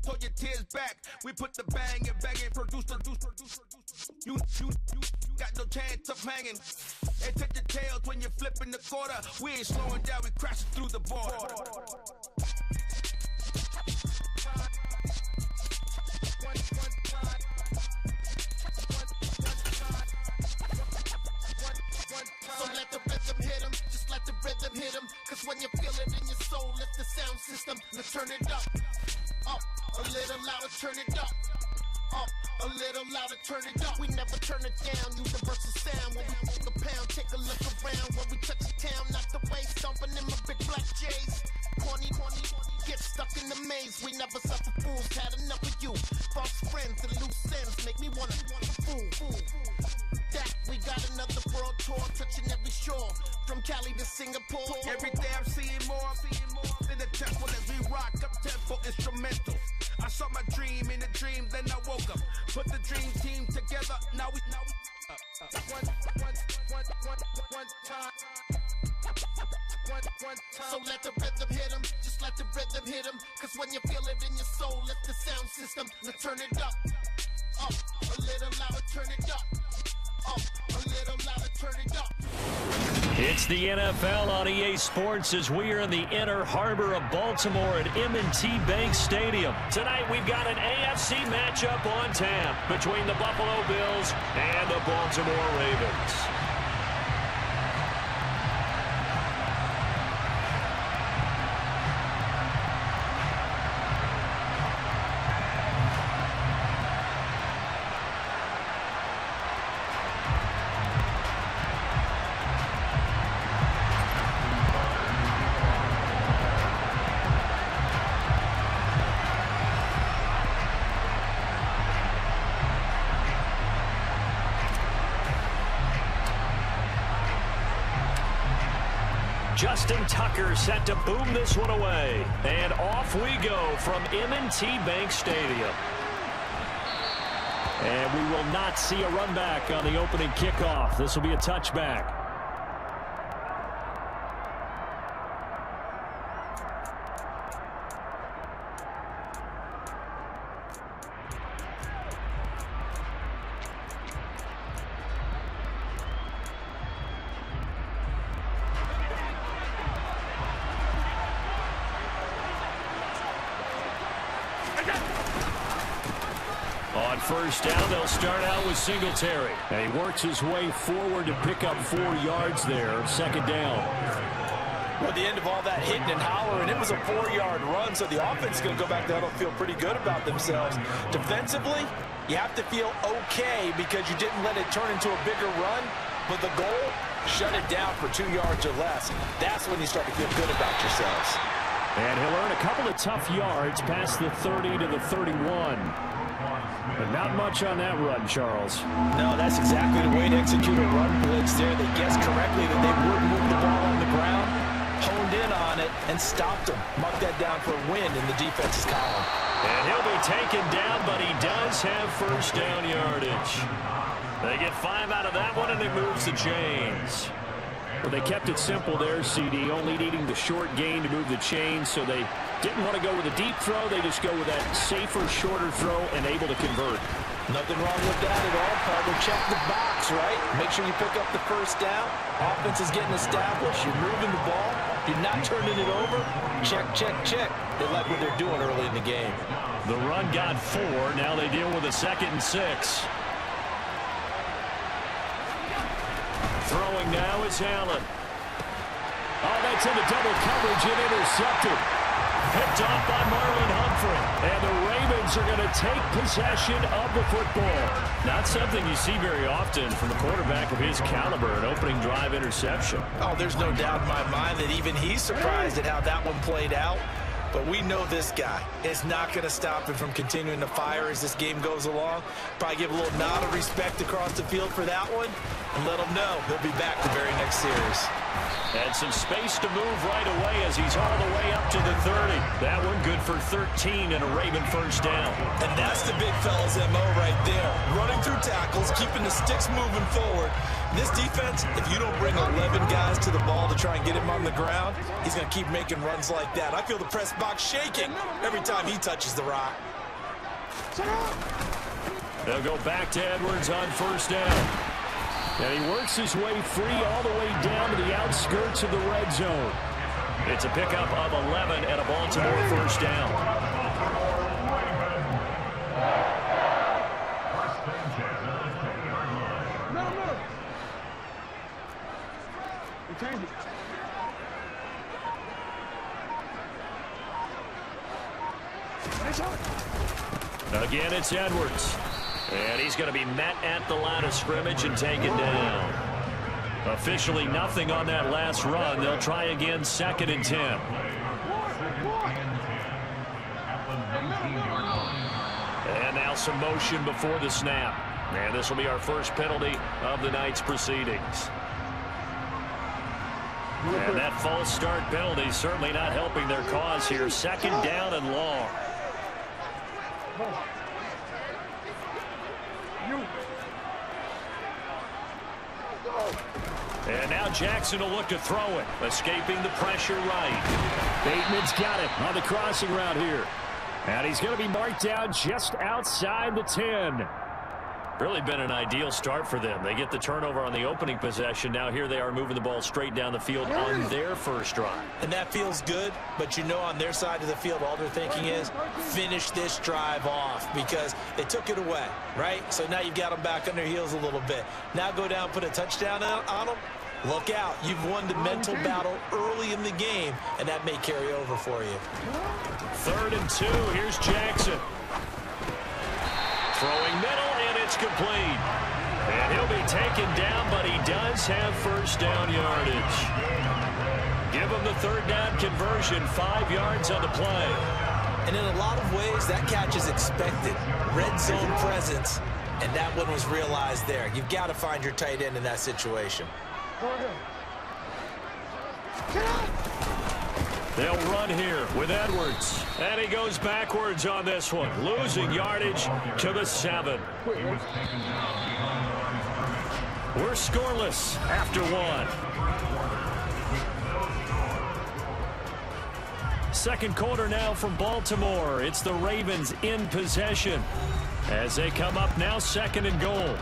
pull your tears back. We put the bang and bang and produce. You got no chance of hanging. And take the tails when you're flipping the quarter. We ain't slowing down, we crashing through the border. So let the rhythm hit him, just let the rhythm hit him. Cause when you feel it in your soul, lift the sound system. Now turn it up, a little louder, turn it up. A little louder, turn it up. We never turn it down, universal sound. When we move the pound, take a look around. When we touch the town, not the way, stomping in my big black J's. Corny, get stuck in the maze. We never suffer fools, had enough of you. False friends and loose ends make me wanna fool. That we got another world tour, touching every shore, from Cali to Singapore. Every day I'm seeing more in the temple as we rock up tempo instrumentals. I saw my dream in a dream, then I woke up. Put the dream team together, now we one time. So let the rhythm hit him, just let the rhythm hit him. Cause when you feel it in your soul, lift the sound system. Now turn it up, a little louder, turn it up. A little louder, turn it up. It's the NFL on EA Sports as we are in the inner harbor of Baltimore at M&T Bank Stadium. Tonight we've got an AFC matchup on tap between the Buffalo Bills and the Baltimore Ravens. Justin Tucker set to boom this one away. And off we go from M&T Bank Stadium. And we will not see a run back on the opening kickoff. This will be a touchback. On first down, they'll start out with Singletary. And he works his way forward to pick up 4 yards there, second down. Well, at the end of all that hitting and hollering, it was a 4-yard run, so the offense is going to go back there and feel pretty good about themselves. Defensively, you have to feel okay because you didn't let it turn into a bigger run, but the goal, shut it down for 2 yards or less. That's when you start to feel good about yourselves. And he'll earn a couple of tough yards past the 30 to the 31. But not much on that run, Charles. No, that's exactly the way to execute a run blitz there. They guessed correctly that they would move the ball on the ground, honed in on it, and stopped them. Mark that down for a win in the defense's column. And he'll be taken down, but he does have first down yardage. They get 5 out of that one, and it moves the chains. Well, they kept it simple there, CD, only needing the short gain to move the chains, so they didn't want to go with a deep throw. They just go with that safer, shorter throw and able to convert. Nothing wrong with that at all, partner. Check the box, right? Make sure you pick up the first down. Offense is getting established. You're moving the ball. You're not turning it over. Check, check, check. They like what they're doing early in the game. The run got 4. Now they deal with a 2nd and 6. Throwing now is Allen. Oh, that's into double coverage and intercepted. Picked off by Marlon Humphrey. And the Ravens are going to take possession of the football. Not something you see very often from a quarterback of his caliber, an opening drive interception. Oh, there's no doubt in my mind that even he's surprised at how that one played out. But we know this guy is not going to stop him from continuing to fire as this game goes along. Probably give a little nod of respect across the field for that one and let him know he'll be back the very next series. Had some space to move right away as he's all the way up to the 30. That one good for 13 and a Raven first down. And that's the big fella's MO right there. Running through tackles, keeping the sticks moving forward. This defense, if you don't bring 11 guys to the ball to try and get him on the ground, he's going to keep making runs like that. I feel the press box shaking every time he touches the rock. They'll go back to Edwards on first down. And he works his way free all the way down to the outskirts of the red zone. It's a pickup of 11 and a Baltimore first down. Again, it's Edwards. And he's going to be met at the line of scrimmage and taken down. Officially nothing on that last run. They'll try again, 2nd and 10. And now some motion before the snap. And this will be our first penalty of the night's proceedings. And that false start penalty certainly not helping their cause here. 2nd down and long. And now Jackson will look to throw it, escaping the pressure right. Bateman's got it on the crossing route here. And he's going to be marked down just outside the 10. Really been an ideal start for them. They get the turnover on the opening possession. Now here they are moving the ball straight down the field on their first drive. And that feels good, but you know on their side of the field all they're thinking is finish this drive off because they took it away, right? So now you've got them back on their heels a little bit. Now go down, put a touchdown on them. Look out. You've won the mental battle early in the game, and that may carry over for you. 3rd and 2. Here's Jackson. Throwing middle, and it's complete. And he'll be taken down, but he does have first down yardage. Give him the 3rd down conversion, 5 yards on the play. And in a lot of ways, that catch is expected. Red zone presence, and that one was realized there. You've got to find your tight end in that situation. They'll run here with Edwards. And he goes backwards on this one, losing yardage to the 7. We're scoreless after 1. Second quarter now from Baltimore. It's the Ravens in possession as they come up now 2nd and goal.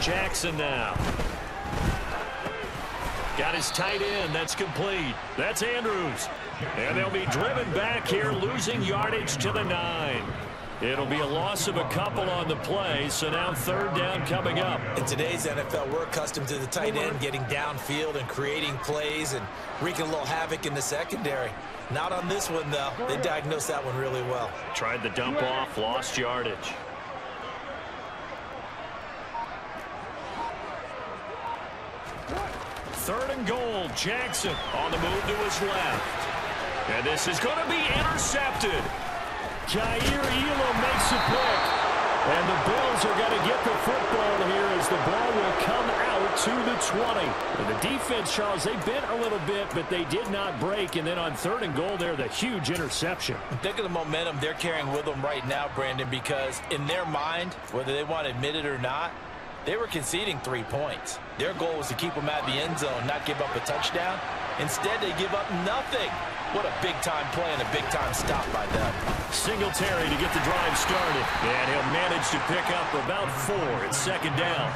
Jackson now. Got his tight end. That's complete. That's Andrews. And they'll be driven back here, losing yardage to the 9. It'll be a loss of a couple on the play, so now 3rd down coming up. In today's NFL, we're accustomed to the tight end getting downfield and creating plays and wreaking a little havoc in the secondary. Not on this one, though. They diagnosed that one really well. Tried the dump off, lost yardage. 3rd and goal. Jackson on the move to his left. And this is going to be intercepted. Jair Elam makes a pick. And the Bills are going to get the football here as the ball will come out to the 20. And the defense, Charles, they bent a little bit, but they did not break. And then on 3rd and goal there, the huge interception. Think of the momentum they're carrying with them right now, Brandon, because in their mind, whether they want to admit it or not, they were conceding 3 points. Their goal was to keep them out of the end zone, not give up a touchdown. Instead, they give up nothing. What a big-time play and a big-time stop by them. Singletary to get the drive started. And he'll manage to pick up about 4. It's 2nd down.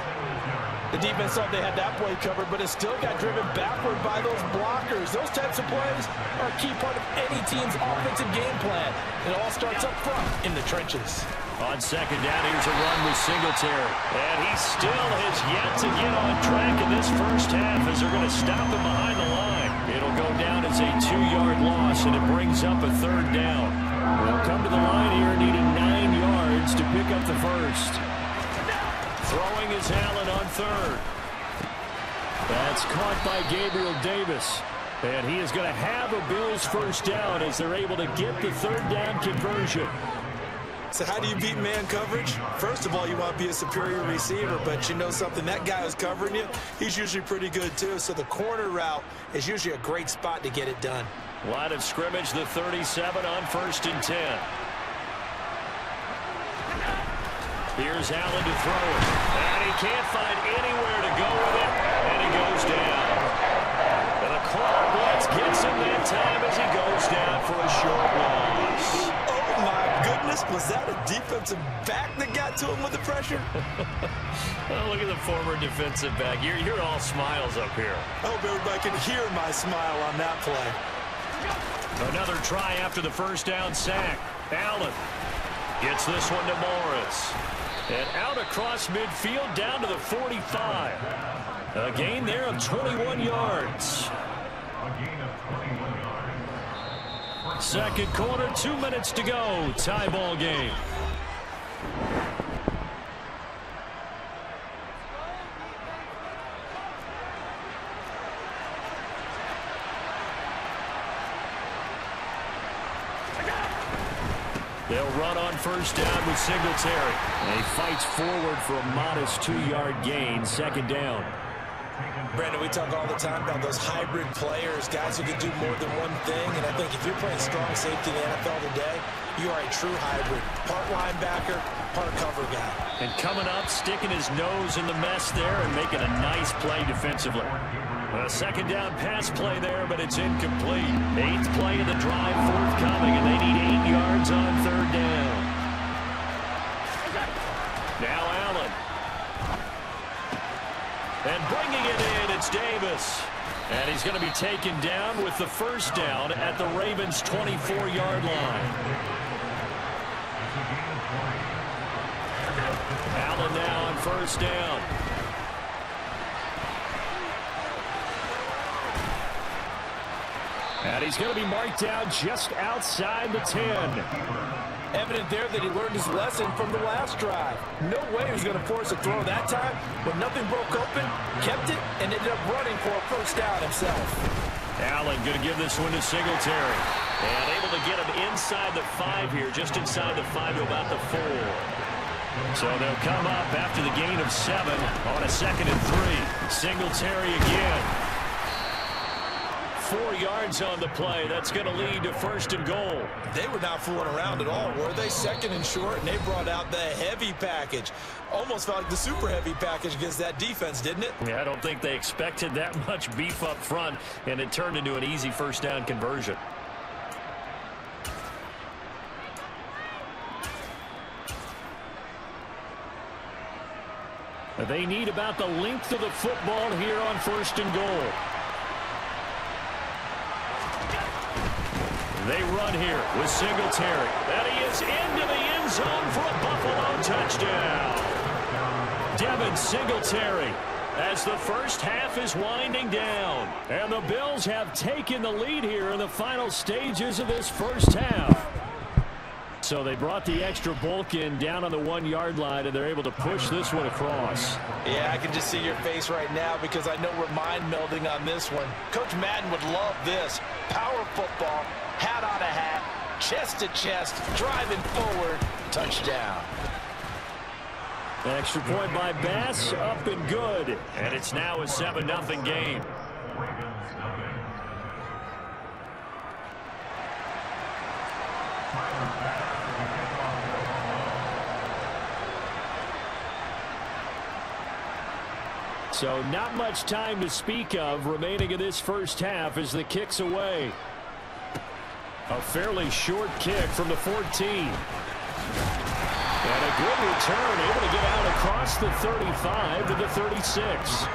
The defense thought they had that play covered, but it still got driven backward by those blockers. Those types of plays are a key part of any team's offensive game plan. It all starts up front in the trenches. On 2nd down, here's a run with Singletary. And he still has yet to get on track in this first half as they're going to stop him behind the line. It'll go down as a 2-yard loss, and it brings up a 3rd down. We'll come to the line here needing 9 yards yards to pick up the first. Throwing is Allen on third. That's caught by Gabriel Davis. And he is going to have a Bills first down as they're able to get the third down conversion. So how do you beat man coverage? First of all, you want to be a superior receiver, but you know something, that guy who's covering you, he's usually pretty good too. So the corner route is usually a great spot to get it done. Line of scrimmage, the 37 on 1st and 10. Here's Allen to throw it. And he can't find anywhere to go with it. And he goes down. And the corner blitz gets him that time as he goes down for a short loss. Oh, my goodness. Was that a defensive back that got to him with the pressure? Oh, look at the former defensive back. You're all smiles up here. I hope everybody can hear my smile on that play. Another try after the first down sack. Allen gets this one to Morris. And out across midfield down to the 45. A gain there of 21 yards. Second quarter, 2 minutes to go. Tie ball game. They'll run on first down with Singletary. And he fights forward for a modest 2-yard gain. Second down. Brandon, we talk all the time about those hybrid players, guys who can do more than one thing. And I think if you're playing strong safety in the NFL today, you are a true hybrid. Part linebacker, part cover guy. And coming up, sticking his nose in the mess there and making a nice play defensively. A second down pass play there, but it's incomplete. 8th play of the drive forthcoming, and they need 8 yards on third down. Now Allen. And bringing it in, it's Davis. And he's going to be taken down with the first down at the Ravens' 24-yard line. Allen now on first down. And he's going to be marked down just outside the 10. Evident there that he learned his lesson from the last drive. No way he was going to force a throw that time. When nothing broke open, kept it, and ended up running for a first down himself. Allen going to give this one to Singletary. And able to get him inside the 5 here, just inside the 5 to about the 4. So they'll come up after the gain of 7 on a 2nd and 3. Singletary again. 4 yards on the play. That's going to lead to 1st and goal. They were not fooling around at all, were they? 2nd and short, and they brought out the heavy package. Almost felt like the super heavy package against that defense, didn't it? Yeah, I don't think they expected that much beef up front, and it turned into an easy first down conversion. They need about the length of the football here on 1st and goal. They run here with Singletary. And he is into the end zone for a Buffalo touchdown. Devin Singletary as the first half is winding down. And the Bills have taken the lead here in the final stages of this first half. So they brought the extra bulk in down on the 1-yard line, and they're able to push this one across. Yeah, I can just see your face right now because I know we're mind melding on this one. Coach Madden would love this. Power football, hat on a hat, chest to chest, driving forward, touchdown. An extra point by Bass, up and good. And it's now a 7-0 game. So not much time to speak of remaining in this first half as the kick's away. A fairly short kick from the 14. And a good return, able to get out across the 35 to the 36.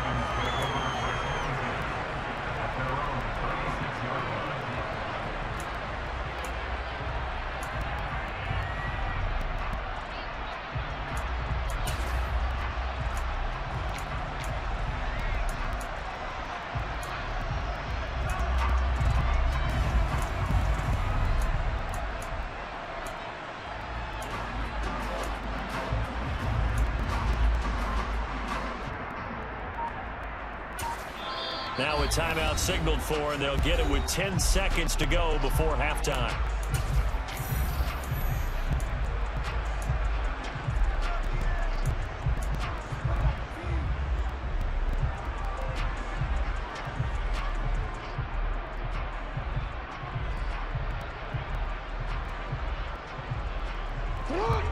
Now a timeout signaled for, and they'll get it with 10 seconds to go before halftime.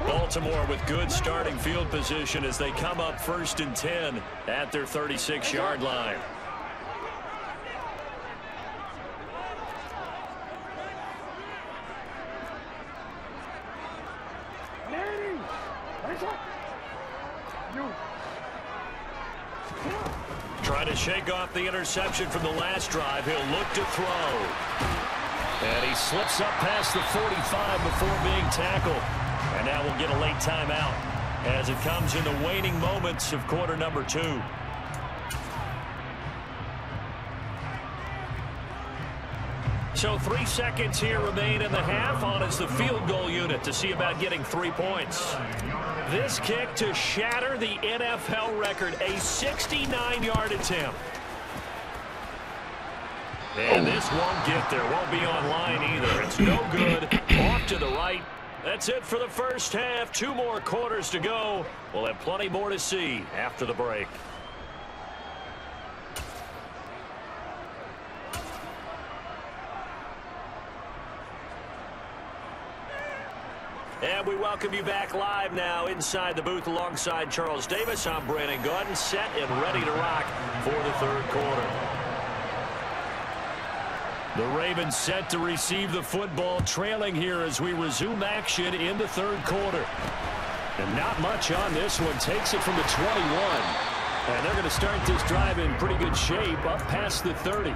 Baltimore with good starting field position as they come up 1st and 10 at their 36-yard line. Trying to shake off the interception from the last drive. He'll look to throw. And he slips up past the 45 before being tackled. And now we'll get a late timeout as it comes in the waning moments of quarter number 2. So 3 seconds here remain in the half. On is the field goal unit to see about getting 3 points. This kick to shatter the NFL record, a 69-yard attempt. And this won't get there, won't be online either. It's no good. Off to the right. That's it for the first half. 2 more quarters to go. We'll have plenty more to see after the break. And we welcome you back live now inside the booth alongside Charles Davis. I'm Brandon Gordon, set and ready to rock for the 3rd quarter. The Ravens set to receive the football, trailing here as we resume action in the 3rd quarter. And not much on this one. Takes it from the 21. And they're going to start this drive in pretty good shape up past the 30.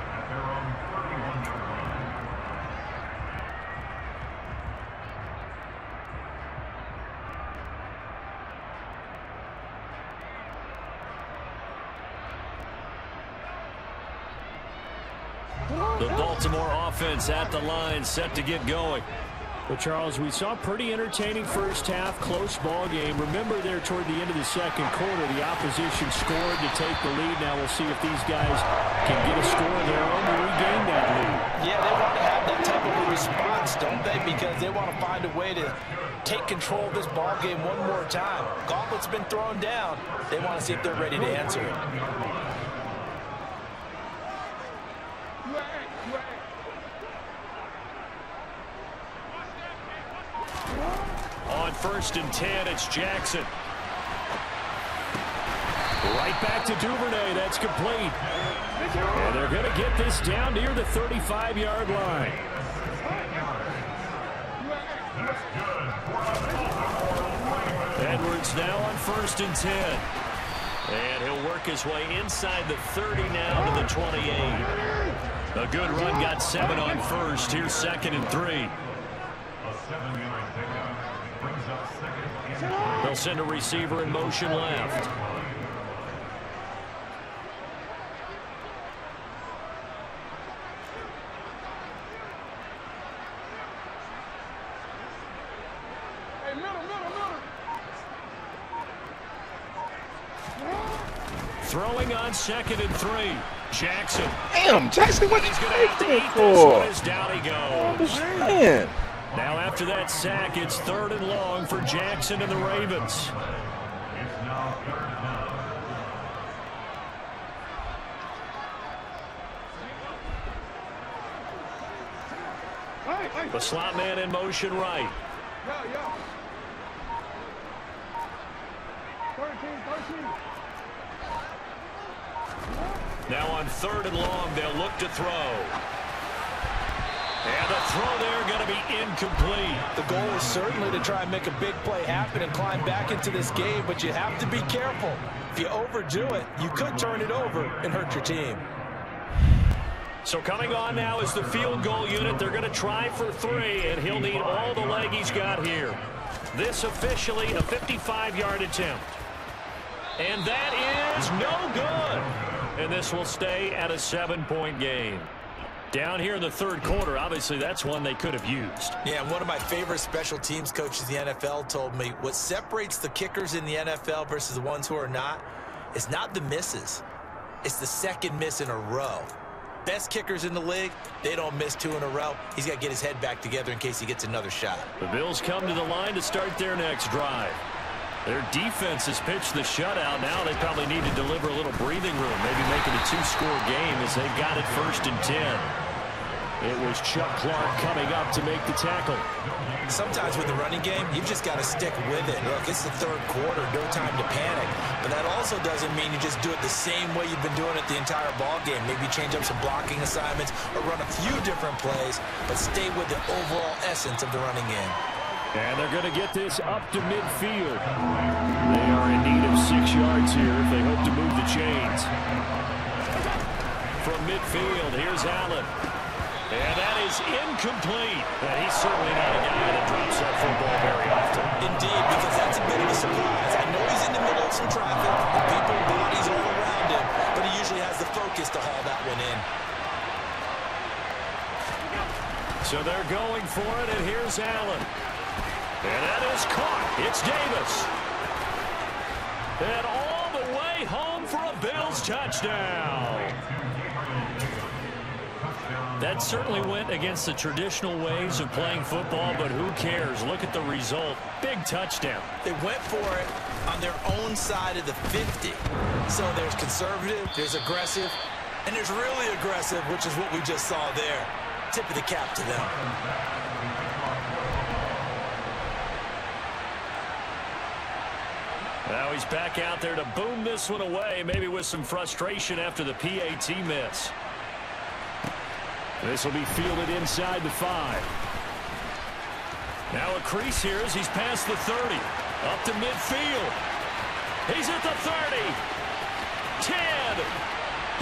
The Baltimore offense at the line, set to get going. Well, Charles, we saw a pretty entertaining first half, close ball game. Remember there toward the end of the 2nd quarter, the opposition scored to take the lead. Now we'll see if these guys can get a score of their own to regain that lead. Yeah, they want to have that type of a response, don't they? Because they want to find a way to take control of this ball game one more time. Gauntlet's been thrown down. They want to see if they're ready to answer it. On 1st and 10, it's Jackson. Right back to Duvernay. That's complete. And they're going to get this down near the 35-yard line. Edwards now on 1st and 10. And he'll work his way inside the 30 now to the 28. A good run, got 7 on 1st. Here's 2nd and 3. They'll send a receiver in motion left. Throwing on 2nd and 3. Jackson. Damn, Jackson, what he's going you to eat for? This one as down he goes. Man. Now after that sack, it's 3rd and long for Jackson and the Ravens. The slot man in motion right. Now on 3rd and long, they'll look to throw. And the throw there going to be incomplete. The goal is certainly to try and make a big play happen and climb back into this game, but you have to be careful. If you overdo it, you could turn it over and hurt your team. So coming on now is the field goal unit. They're going to try for 3, and he'll need all the leg he's got here. This officially a 55-yard attempt. And that is no good. And this will stay at a 7-point game. Down here in the 3rd quarter, obviously that's one they could have used. Yeah, one of my favorite special teams coaches in the NFL told me what separates the kickers in the NFL versus the ones who are not is not the misses. It's the second miss in a row. Best kickers in the league, they don't miss 2 in a row. He's got to get his head back together in case he gets another shot. The Bills come to the line to start their next drive. Their defense has pitched the shutout. Now they probably need to deliver a little breathing room, maybe make it a 2-score game as they've got it 1st and 10. It was Chuck Clark coming up to make the tackle. Sometimes with the running game, you've just got to stick with it. Look, it's the 3rd quarter, no time to panic. But that also doesn't mean you just do it the same way you've been doing it the entire ball game. Maybe change up some blocking assignments or run a few different plays, but stay with the overall essence of the running game. And they're going to get this up to midfield. They are in need of 6 yards here if they hope to move the chains. From midfield, here's Allen. And that is incomplete. And he's certainly not a guy that drops that football very often. Indeed, because that's a bit of a surprise. I know he's in the middle of some traffic, and people, bodies all around him, but he usually has the focus to haul that one in. So they're going for it, and here's Allen. And that is caught. It's Davis. And all the way home for a Bills touchdown. That certainly went against the traditional ways of playing football, but who cares? Look at the result. Big touchdown. They went for it on their own side of the 50. So there's conservative, there's aggressive, and there's really aggressive, which is what we just saw there. Tip of the cap to them. Now he's back out there to boom this one away, maybe with some frustration after the PAT miss. This will be fielded inside the 5. Now a crease here as he's past the 30. Up to midfield. He's at the 30. 10.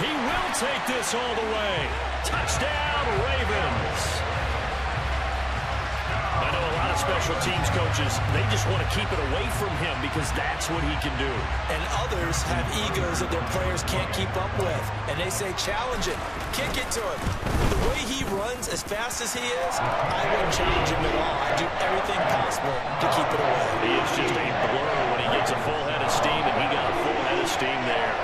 He will take this all the way. Touchdown, Ravens. I know a lot of special teams coaches, they just want to keep it away from him because that's what he can do. And others have egos that their players can't keep up with. And they say, challenge it, kick it to him. The way he runs as fast as he is, I wouldn't challenge him at all. I'd do everything possible to keep it away. He is just a blur when he gets a full head of steam, and he got a full head of steam there.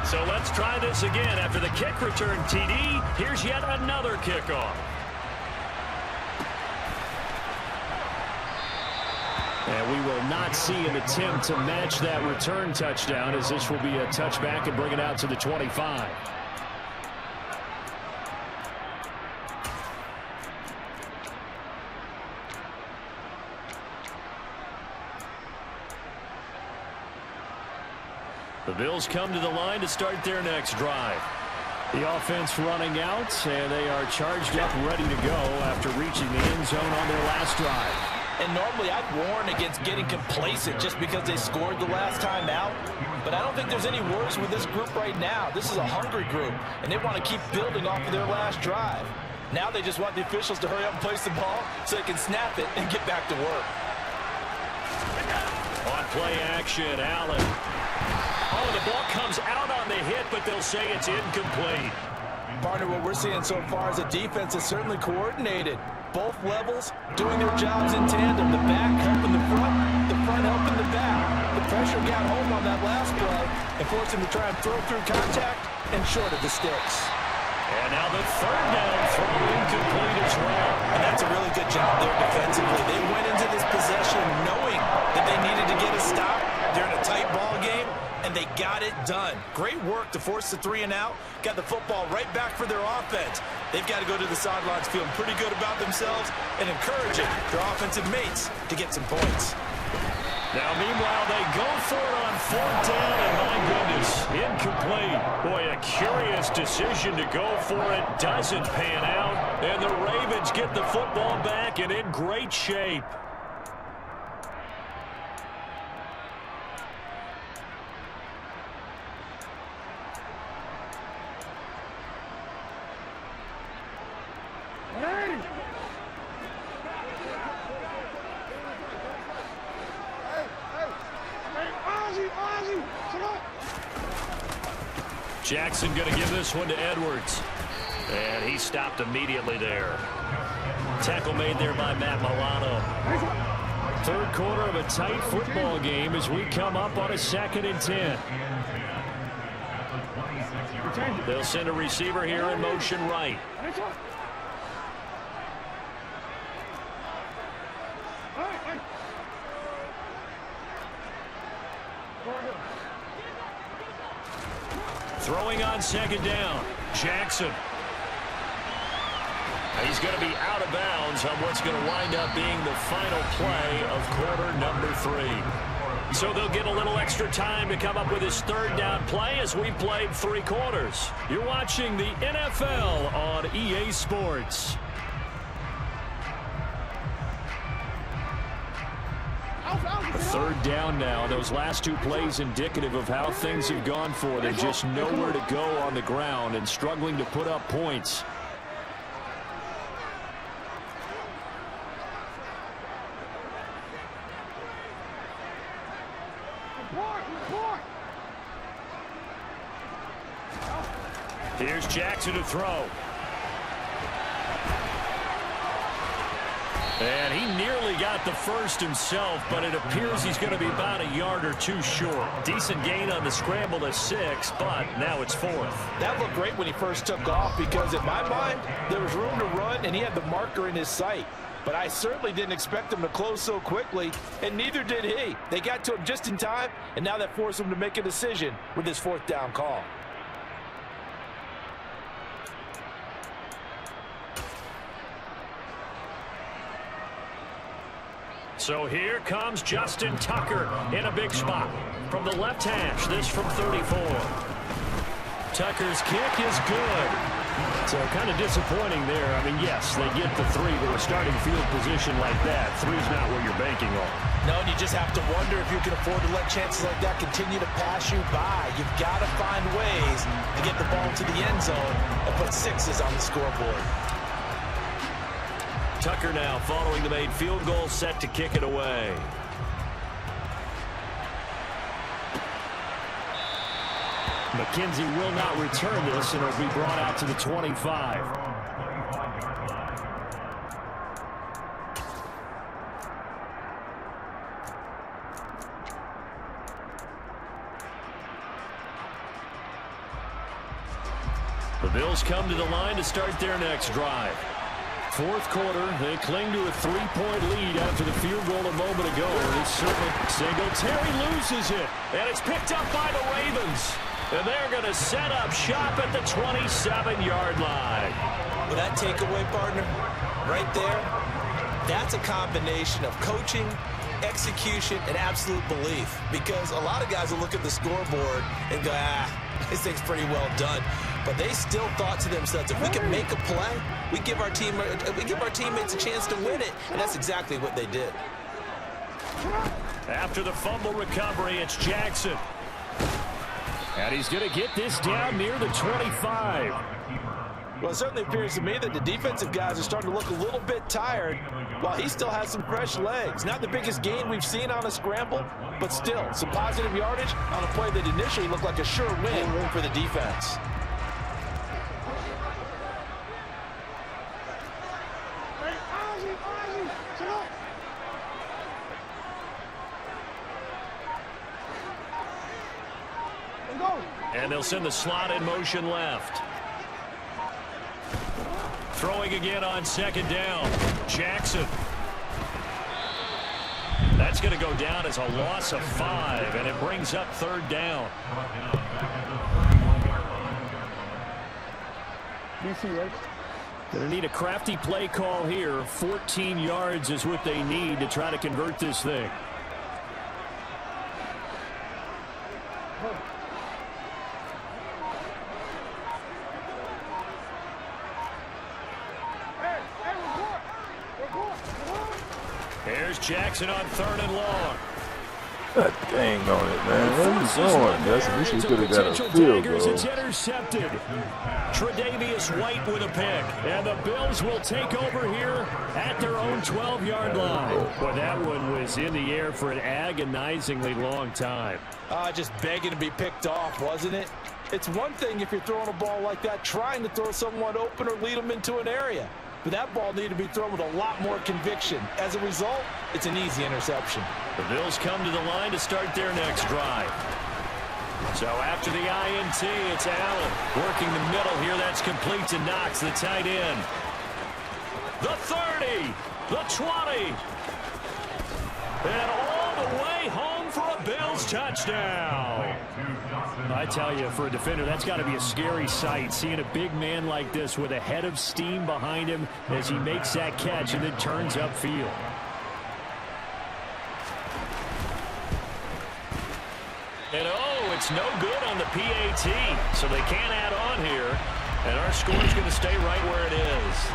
So let's try this again. After the kick return TD, here's yet another kickoff. And we will not see an attempt to match that return touchdown, as this will be a touchback and bring it out to the 25. The Bills come to the line to start their next drive. The offense running out, and they are charged up, ready to go after reaching the end zone on their last drive. And normally I'd warn against getting complacent just because they scored the last time out. But I don't think there's any worries with this group right now. This is a hungry group, and they want to keep building off of their last drive. Now they just want the officials to hurry up and place the ball so they can snap it and get back to work. On play action, Allen. Oh, the ball comes out on the hit, but they'll say it's incomplete. Partner, what we're seeing so far is a defense that's certainly coordinated. Both levels doing their jobs in tandem. The back helping the front helping the back. The pressure got home on that last play and forced him to try and throw through contact and short of the sticks. And now the third down throw incomplete as well. And that's a really good job there defensively. They went into this possession knowing that they needed to get a stop. They're in a tight ball game, and they got it done. Great work to force the 3 and out. Got the football right back for their offense. They've got to go to the sidelines feeling pretty good about themselves and encouraging their offensive mates to get some points. Now, meanwhile, they go for it on 4th down, and my goodness, incomplete. Boy, a curious decision to go for it. Doesn't pan out, and the Ravens get the football back and in great shape. Jackson going to give this one to Edwards. And he stopped immediately there. Tackle made there by Matt Milano. Third quarter of a tight football game as we come up on a 2nd and 10. They'll send a receiver here in motion right. Throwing on 2nd down. Jackson. He's going to be out of bounds on what's going to wind up being the final play of quarter number 3. So they'll get a little extra time to come up with his 3rd down play as we've played 3 quarters. You're watching the NFL on EA Sports. Third down now. Those last 2 plays indicative of how things have gone for. They're just nowhere to go on the ground and struggling to put up points. Here's Jackson to throw. And he nearly got the first himself, but it appears he's going to be about a yard or 2 short. Decent gain on the scramble to 6, but now it's 4th. That looked great when he first took off because in my mind, there was room to run and he had the marker in his sight. But I certainly didn't expect him to close so quickly, and neither did he. They got to him just in time, and now that forced him to make a decision with his 4th down call. So here comes Justin Tucker in a big spot. From the left hash, this from 34. Tucker's kick is good. So kind of disappointing there. I mean, yes, they get the 3, but a starting field position like that, 3's not where you're banking on. No, and you just have to wonder if you can afford to let chances like that continue to pass you by. You've got to find ways to get the ball to the end zone and put 6s on the scoreboard. Tucker now following the made field goal, set to kick it away. McKenzie will not return this, and it'll be brought out to the 25. The Bills come to the line to start their next drive. 4th quarter, they cling to a 3-point lead after the field goal a moment ago. Singletary loses it, and it's picked up by the Ravens. And they're going to set up shop at the 27-yard line. Well, that takeaway, partner, right there, that's a combination of coaching, execution, and absolute belief. Because a lot of guys will look at the scoreboard and go, this thing's pretty well done. But they still thought to themselves, if we can make a play, we give our teammates a chance to win it. And that's exactly what they did. After the fumble recovery, it's Jackson. And he's going to get this down near the 25. Well, it certainly appears to me that the defensive guys are starting to look a little bit tired while he still has some fresh legs. Not the biggest gain we've seen on a scramble, but still some positive yardage on a play that initially looked like a sure win for the defense. And they'll send the slot in motion left. Throwing again on 2nd down. Jackson. That's going to go down as a loss of 5, and it brings up 3rd down. Going to need a crafty play call here. 14 yards is what they need to try to convert this thing. Here's Jackson on 3rd and long. God dang on it, man. Where are you going? That's at least you could have got a field goal. It's intercepted. Tre'Davious White with a pick. And the Bills will take over here at their own 12-yard line. Well, that one was in the air for an agonizingly long time. Just begging to be picked off, wasn't it? It's one thing if you're throwing a ball like that, trying to throw someone open or lead them into an area. But that ball needed to be thrown with a lot more conviction. As a result, it's an easy interception. The Bills come to the line to start their next drive. So after the INT, it's Allen working the middle here. That's complete to Knox, the tight end. The 30, the 20, and all the way home for a Bills touchdown. I tell you, for a defender, that's got to be a scary sight, seeing a big man like this with a head of steam behind him as he makes that catch and then turns upfield. And oh, it's no good on the PAT, so they can't add on here, and our score is going to stay right where it is.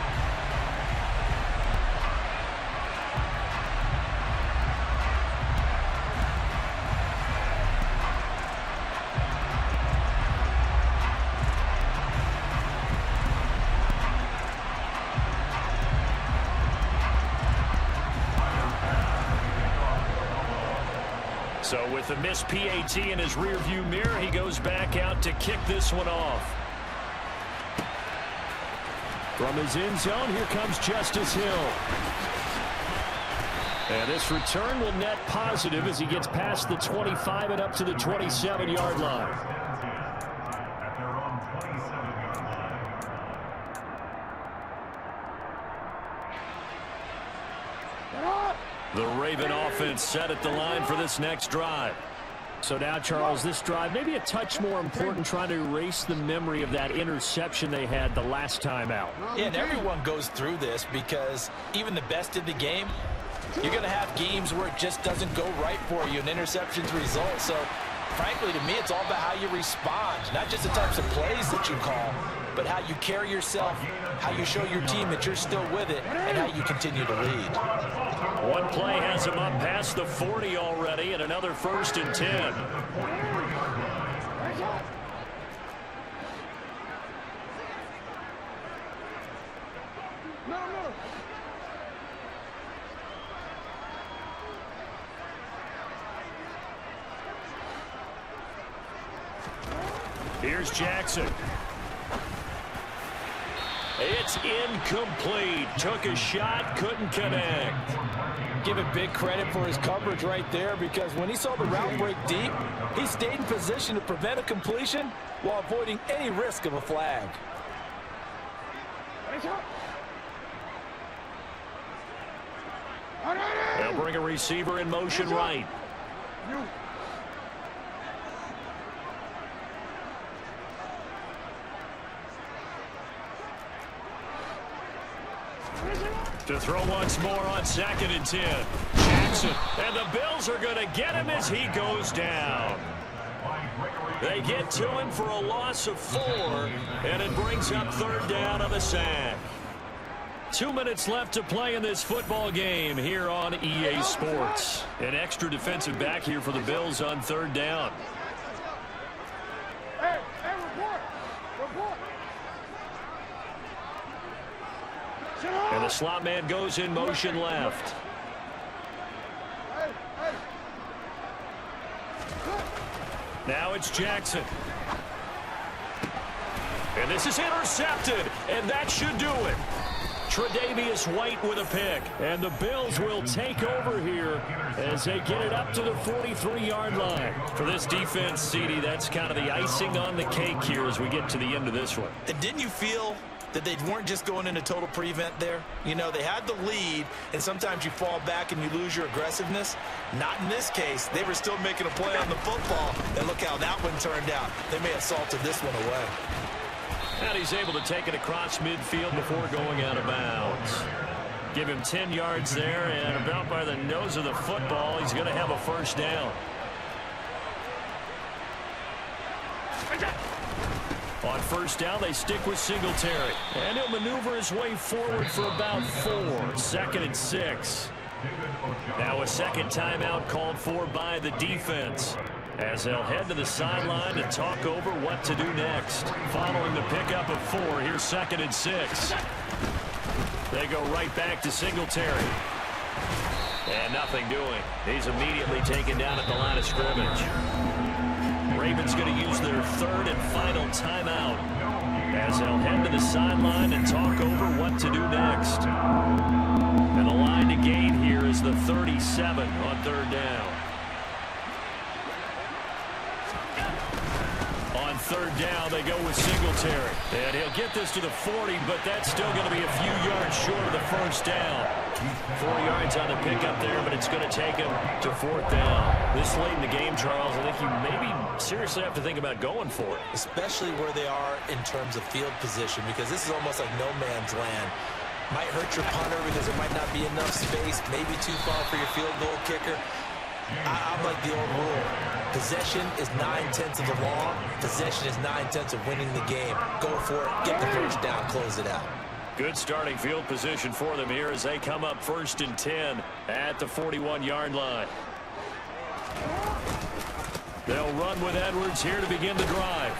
So with the missed PAT in his rearview mirror, he goes back out to kick this one off. From his end zone, here comes Justice Hill. And this return will net positive as he gets past the 25 and up to the 27-yard line. The Raven offense set at the line for this next drive. So now, Charles, this drive maybe a touch more important, trying to erase the memory of that interception they had the last time out. Yeah, and everyone goes through this because even the best in the game, you're going to have games where it just doesn't go right for you and interceptions result. So, frankly, to me, it's all about how you respond, not just the types of plays that you call, but how you carry yourself, how you show your team that you're still with it, and how you continue to lead. One play has him up past the 40 already, and another 1st and 10. Here's Jackson. It's incomplete. Took a shot, couldn't connect. Give him big credit for his coverage right there, because when he saw the route break deep, he stayed in position to prevent a completion while avoiding any risk of a flag. They'll bring a receiver in motion right. To throw once more on 2nd and 10. Jackson, and the Bills are going to get him as he goes down. They get to him for a loss of 4, and it brings up 3rd down on the sack. 2 minutes left to play in this football game here on EA Sports. An extra defensive back here for the Bills on 3rd down. And the slot man goes in motion left. Now it's Jackson. And this is intercepted, and that should do it. Tre'Davious White with a pick, and the Bills will take over here as they get it up to the 43-yard line. For this defense, CD, that's kind of the icing on the cake here as we get to the end of this one. And didn't you feel that they weren't just going into total prevent there? You know, they had the lead, and sometimes you fall back and you lose your aggressiveness. Not in this case. They were still making a play on the football, and look how that one turned out. They may have salted this one away. And he's able to take it across midfield before going out of bounds. Give him 10 yards there, and about by the nose of the football, he's going to have a 1st down. On 1st down, they stick with Singletary. And he'll maneuver his way forward for about 4. 2nd and 6. Now a second timeout called for by the defense, as they'll head to the sideline to talk over what to do next. Following the pickup of 4, here's 2nd and 6. They go right back to Singletary. And nothing doing. He's immediately taken down at the line of scrimmage. Ravens going to use their third and final timeout as they'll head to the sideline and talk over what to do next. And the line to gain here is the 37 on third down. On third down, they go with Singletary. And he'll get this to the 40, but that's still going to be a few yards short of the first down. 4 yards on the pickup there, but it's going to take him to fourth down. This late in the game, Charles, I think you maybe seriously have to think about going for it. Especially where they are in terms of field position, because this is almost like no man's land. Might hurt your punter because there might not be enough space, maybe too far for your field goal kicker. I'm like the old rule. Possession is 9/10 of the law. Possession is 9/10 of winning the game. Go for it. Get the first down. Close it out. Good starting field position for them here as they come up 1st and 10 at the 41-yard line. They'll run with Edwards here to begin the drive.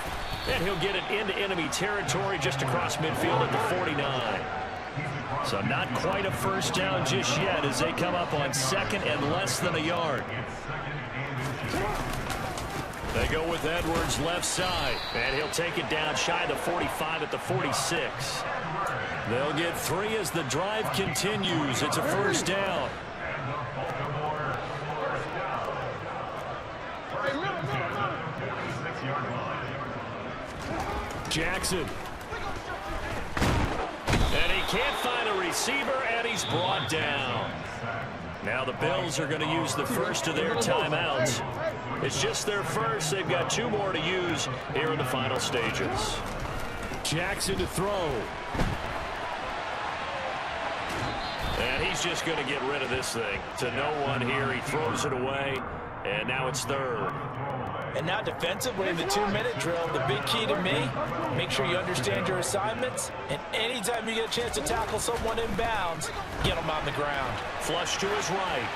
And he'll get it into enemy territory just across midfield at the 49. So not quite a first down just yet as they come up on 2nd and less than a yard. They go with Edwards left side, and he'll take it down shy of the 45 at the 46. They'll get 3 as the drive continues. It's a first down. Jackson. And he can't find a receiver, and he's brought down. Now the Bills are going to use the first of their timeouts. It's just their first. They've got 2 more to use here in the final stages. Jackson to throw. And he's just going to get rid of this thing to no one here. He throws it away, and now it's 3rd. And now defensively in the 2-minute drill, the big key to me, make sure you understand your assignments, and anytime you get a chance to tackle someone in bounds, get them on the ground. Flush to his right.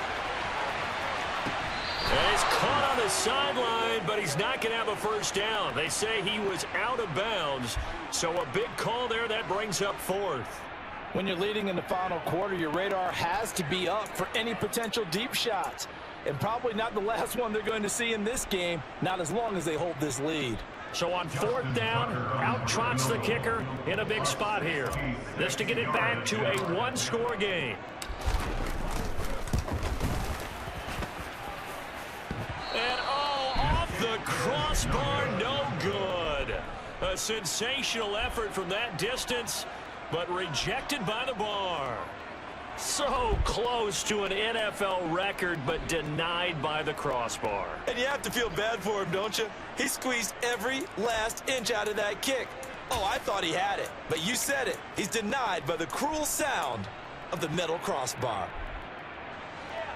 And he's caught on the sideline, but he's not going to have a first down. They say he was out of bounds, so a big call there that brings up 4th. When you're leading in the final quarter, your radar has to be up for any potential deep shots. And probably not the last one they're going to see in this game, not as long as they hold this lead. So on 4th down, out trots the kicker in a big spot here. This to get it back to a 1-score game. And off the crossbar, no good. A sensational effort from that distance, but rejected by the bar. So close to an NFL record, but denied by the crossbar. And you have to feel bad for him, don't you? He squeezed every last inch out of that kick. Oh, I thought he had it, but you said it. He's denied by the cruel sound of the metal crossbar.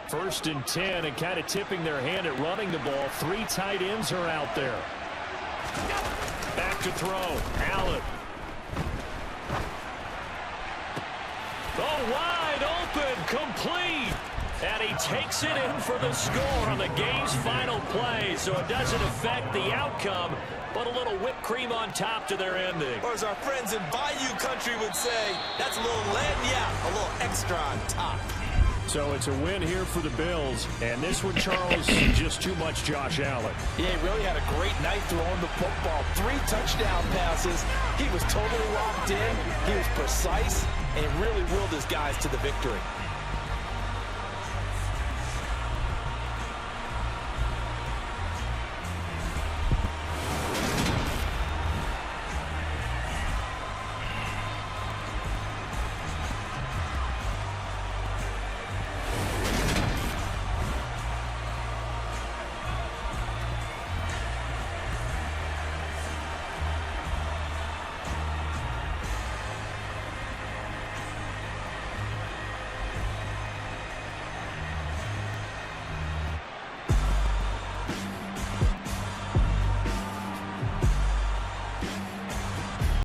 1st and 10, and kind of tipping their hand at running the ball. 3 tight ends are out there. Back to throw. Allen. Oh, wide open, complete. And he takes it in for the score on the game's final play. So it doesn't affect the outcome, but a little whipped cream on top to their ending. Or as our friends in Bayou Country would say, that's a little lagniappe, a little extra on top. So it's a win here for the Bills. And this one, Charles, just too much Josh Allen. Yeah, he really had a great night throwing the football. 3 touchdown passes. He was totally locked in. He was precise, and he really willed his guys to the victory.